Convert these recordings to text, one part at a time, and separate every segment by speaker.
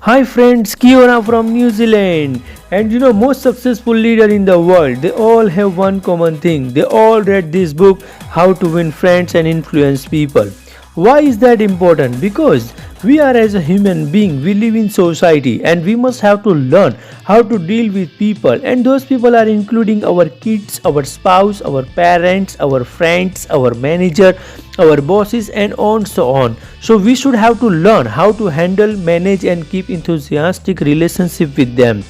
Speaker 1: Hi friends, Kiona from New Zealand. And most successful leader in the world, they all have one common thing. They all read this book, How to Win Friends and Influence People. Why is that important? Because we are as a human being, we live in society and we must have to learn how to deal with people, and those people are including our kids, our spouse, our parents, our friends, our manager, our bosses, and on so on. So we should have to learn how to handle, manage, and keep enthusiastic relationship with them.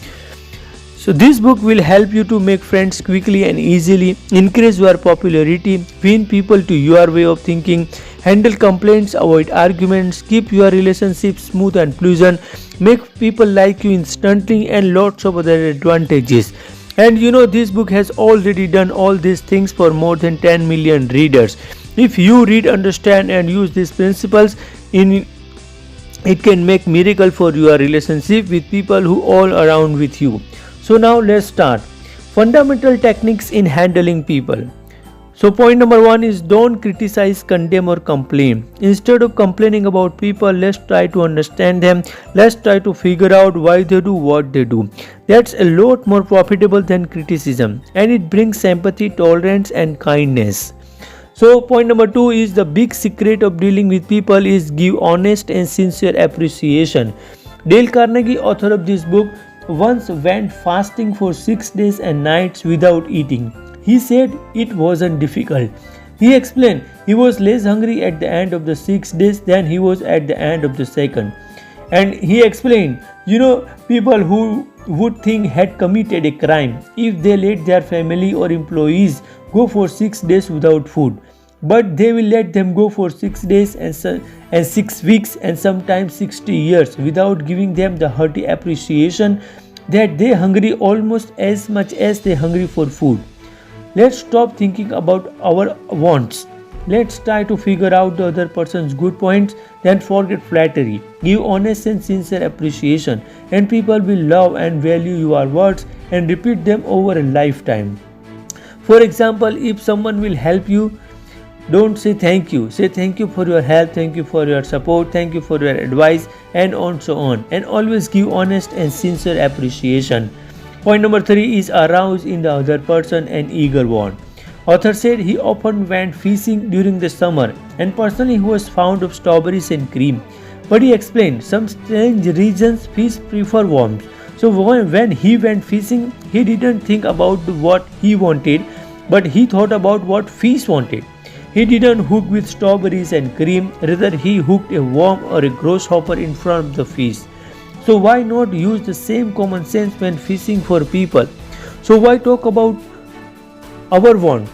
Speaker 1: So this book will help you to make friends quickly and easily, increase your popularity, win people to your way of thinking, handle complaints, avoid arguments, keep your relationship smooth and pleasant, make people like you instantly, and lots of other advantages. And this book has already done all these things for more than 10 million readers. If you read, understand, and use these principles in, it can make miracle for your relationship with people who all around with you. So now let's start. Fundamental techniques in handling people. So point number 1 is don't criticize, condemn, or complain. Instead of complaining about people, let's try to understand them. Let's try to figure out why they do what they do. That's a lot more profitable than criticism, and it brings sympathy, tolerance, and kindness. So point number 2 is the big secret of dealing with people is give honest and sincere appreciation. Dale Carnegie, author of this book, once went fasting for 6 days and nights without eating. He said it wasn't difficult. He explained he was less hungry at the end of the 6 days than he was at the end of the second. And he explained, people who would think had committed a crime if they let their family or employees go for 6 days without food. But they will let them go for 6 days and 6 weeks and sometimes 60 years without giving them the hearty appreciation that they hungry almost as much as they hungry for food. Let's stop thinking about our wants. Let's try to figure out the other person's good points, then forget flattery. Give honest and sincere appreciation, and people will love and value your words and repeat them over a lifetime. For example, if someone will help you, don't say thank you. Say thank you for your help, thank you for your support, thank you for your advice, and on so on. And always give honest and sincere appreciation. Point number 3 is arouse in the other person an eager want. Author said he often went fishing during the summer, and personally he was fond of strawberries and cream. But he explained some strange reasons fish prefer worms. So when he went fishing, he didn't think about what he wanted, but he thought about what fish wanted. He didn't hook with strawberries and cream, rather he hooked a worm or a grasshopper in front of the fish. So why not use the same common sense when fishing for people? So why talk about our want?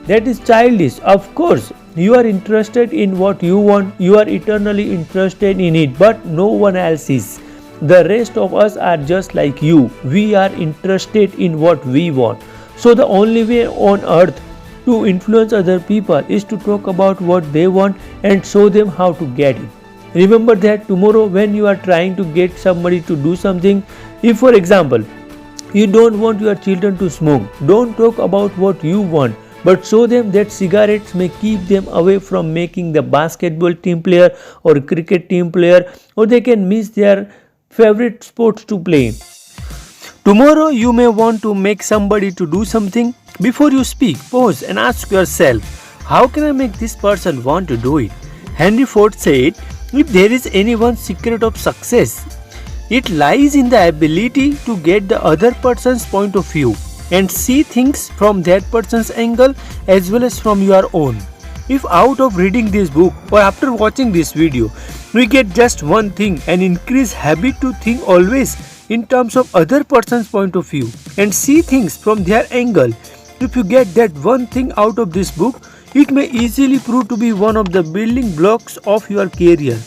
Speaker 1: That is childish. Of course, you are interested in what you want, you are eternally interested in it, but no one else is. The rest of us are just like you. We are interested in what we want. So the only way on earth to influence other people is to talk about what they want and show them how to get it. Remember that tomorrow when you are trying to get somebody to do something, if for example, you don't want your children to smoke, don't talk about what you want, but show them that cigarettes may keep them away from making the basketball team player or cricket team player, or they can miss their favorite sports to play. Tomorrow you may want to make somebody to do something. Before you speak, pause and ask yourself, how can I make this person want to do it? Henry Ford said, if there is anyone's secret of success, it lies in the ability to get the other person's point of view and see things from that person's angle as well as from your own. If out of reading this book or after watching this video, we get just one thing and increase habit to think always in terms of other person's point of view and see things from their angle. If you get that one thing out of this book, it may easily prove to be one of the building blocks of your career.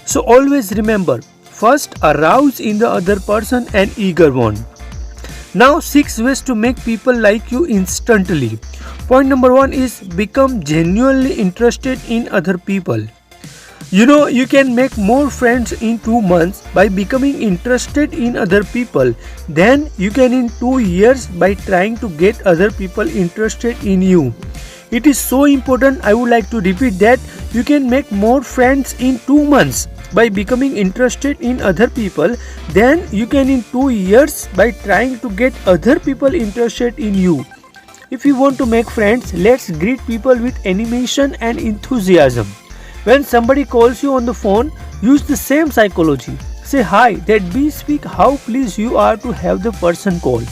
Speaker 1: So always remember, first arouse in the other person an eager one. Now 6 ways to make people like you instantly. Point number 1 is become genuinely interested in other people. You can make more friends in 2 months by becoming interested in other people than you can in 2 years by trying to get other people interested in you. It is so important. I would like to repeat that you can make more friends in 2 months by becoming interested in other people, then you can in 2 years by trying to get other people interested in you. If you want to make friends, let's greet people with animation and enthusiasm. When somebody calls you on the phone, use the same psychology. Say hi, that be speak how pleased you are to have the person call.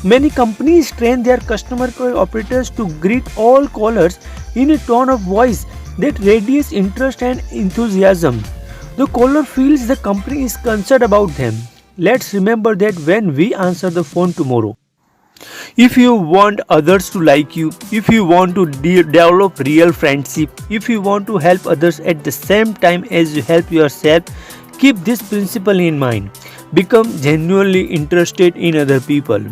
Speaker 1: Many companies train their customer care operators to greet all callers in a tone of voice that radiates interest and enthusiasm. The caller feels the company is concerned about them. Let's remember that when we answer the phone tomorrow. If you want others to like you, if you want to develop real friendship, if you want to help others at the same time as you help yourself, keep this principle in mind. Become genuinely interested in other people.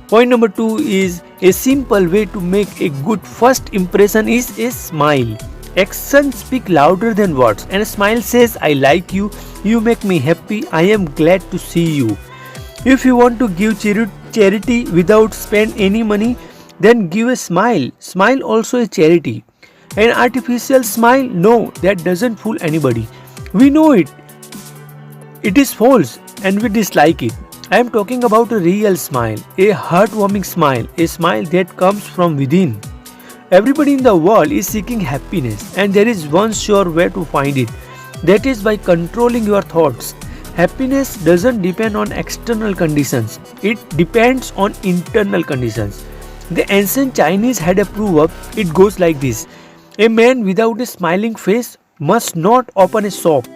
Speaker 1: Point number 2 is a simple way to make a good first impression is a smile. Actions speak louder than words, and a smile says, I like you, you make me happy, I am glad to see you. If you want to give charity without spend any money, then give a smile. Smile also a charity. An artificial smile, no, that doesn't fool anybody. We know it. It is false and we dislike it. I am talking about a real smile, a heartwarming smile, a smile that comes from within. Everybody in the world is seeking happiness, and there is one sure way to find it. That is by controlling your thoughts. Happiness doesn't depend on external conditions, it depends on internal conditions. The ancient Chinese had a proverb, it goes like this: a man without a smiling face must not open a shop.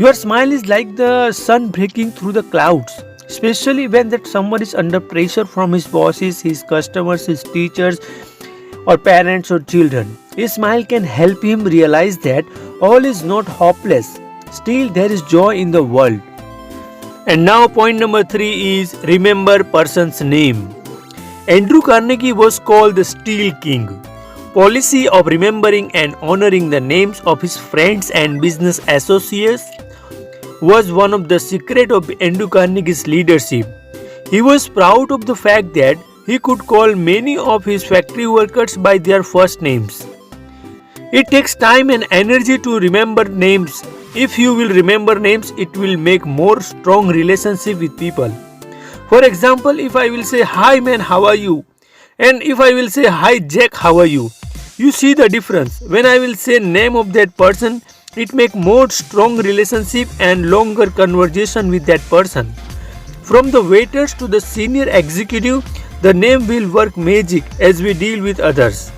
Speaker 1: Your smile is like the sun breaking through the clouds, especially when that someone is under pressure from his bosses, his customers, his teachers, or parents or children. A smile can help him realize that all is not hopeless. Still, there is joy in the world. And now point number 3 is remember person's name. Andrew Carnegie was called the Steel King. Policy of remembering and honoring the names of his friends and business associates was one of the secrets of Andrew Carnegie's leadership. He was proud of the fact that he could call many of his factory workers by their first names. It takes time and energy to remember names. If you will remember names, it will make more strong relationship with people. For example, if I will say, hi man, how are you? And if I will say, hi Jack, how are you? You see the difference. When I will say name of that person, it make more strong relationship and longer conversation with that person. From the waiters to the senior executive, the name will work magic as we deal with others.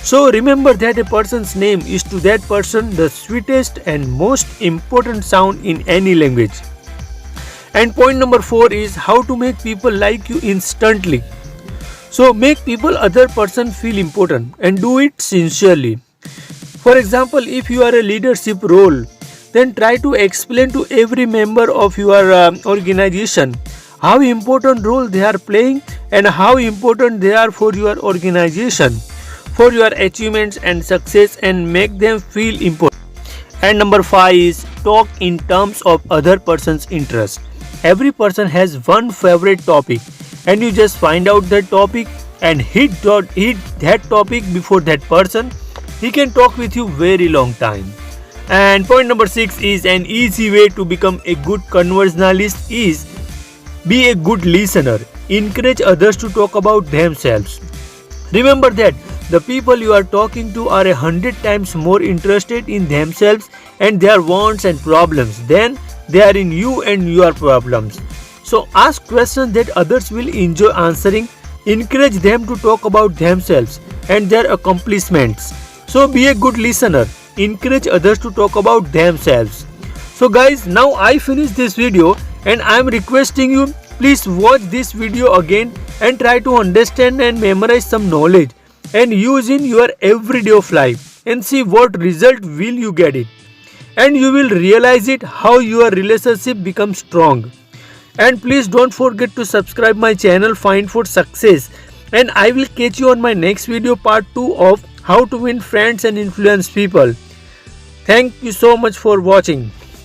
Speaker 1: So remember that a person's name is to that person the sweetest and most important sound in any language. And point number 4 is how to make people like you instantly. So make people other person feel important and do it sincerely. For example, if you are a leadership role, then try to explain to every member of your organization how important role they are playing and how important they are for your organization, for your achievements and success, and make them feel important. And number 5 is talk in terms of other person's interest. Every person has one favorite topic, and you just find out that topic and hit that topic before that person. He can talk with you very long time. And point number 6 is an easy way to become a good conversationalist is be a good listener. Encourage others to talk about themselves. Remember that the people you are talking to are 100 times more interested in themselves and their wants and problems than they are in you and your problems. So ask questions that others will enjoy answering. Encourage them to talk about themselves and their accomplishments. So be a good listener. Encourage others to talk about themselves. So guys, now I finish this video and I am requesting you, please watch this video again and try to understand and memorize some knowledge and use in your everyday of life and see what result will you get it. And you will realize it how your relationship becomes strong. And please don't forget to subscribe my channel Find for Success, and I will catch you on my next video part 2 of how to win friends and influence people. Thank you so much for watching.